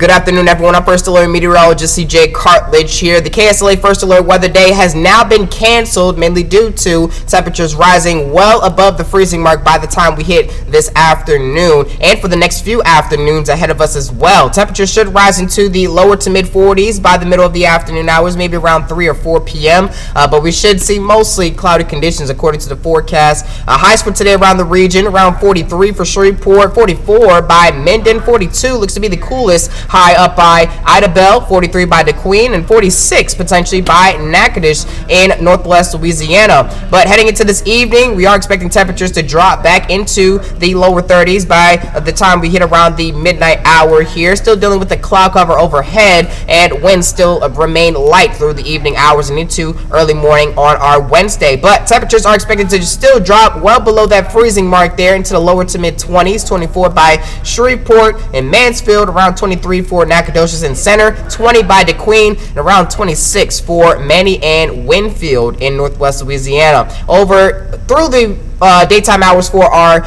Good afternoon, everyone. I'm First Alert Meteorologist CJ Cartledge here. The KSLA First Alert Weather Day has now been canceled, mainly due to temperatures rising well above the freezing mark by the time we hit this afternoon, and for the next few afternoons ahead of us as well. Temperatures should rise into the lower to mid 40s by the middle of the afternoon hours, maybe around 3 or 4 p.m., but we should see mostly cloudy conditions according to the forecast. Highs for today around the region, around 43 for Shreveport, 44 by Minden, 42 looks to be the coolest high up by Idabel, 43 by DeQueen, and 46 potentially by Natchitoches in northwest Louisiana. But heading into this evening, we are expecting temperatures to drop back into the lower 30s by the time we hit around the midnight hour here. Still dealing with the cloud cover overhead, and winds still remain light through the evening hours and into early morning on our Wednesday. But temperatures are expected to still drop well below that freezing mark there into the lower to mid 20s, 24 by Shreveport and Mansfield, around 23 for Natchitoches and Center, 20 by DeQueen, and around 26 for Manny and Winfield in northwest Louisiana. Over through the daytime hours for our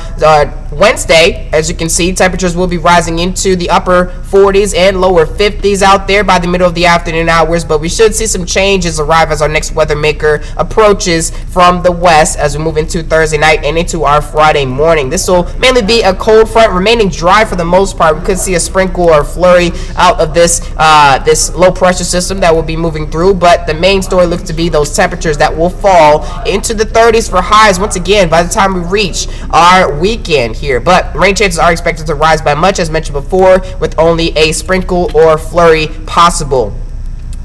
Wednesday, as you can see, temperatures will be rising into the upper 40s and lower 50s out there by the middle of the afternoon hours, but we should see some changes arrive as our next weather maker approaches from the west as we move into Thursday night and into our Friday morning. This will mainly be a cold front remaining dry for the most part. We could see a sprinkle or a flurry out of this low pressure system that will be moving through, but the main story looks to be those temperatures that will fall into the 30s for highs once again by the time we reach our weekend here. But rain chances are expected to rise by much, as mentioned before, with only a sprinkle or flurry possible.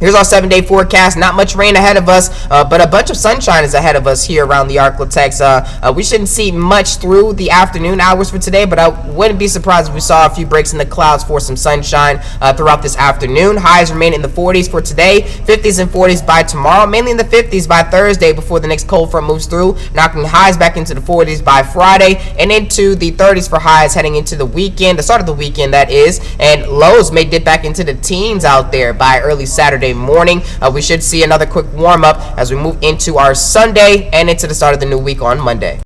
Here's our 7-day forecast. Not much rain ahead of us, but a bunch of sunshine is ahead of us here around the Arklatex. We shouldn't see much through the afternoon hours for today, but I wouldn't be surprised if we saw a few breaks in the clouds for some sunshine throughout this afternoon. Highs remain in the 40s for today, 50s and 40s by tomorrow, mainly in the 50s by Thursday before the next cold front moves through, knocking highs back into the 40s by Friday and into the 30s for highs heading into the weekend, the start of the weekend that is, and lows may dip back into the teens out there by early Saturday morning. We should see another quick warm up as we move into our Sunday and into the start of the new week on Monday.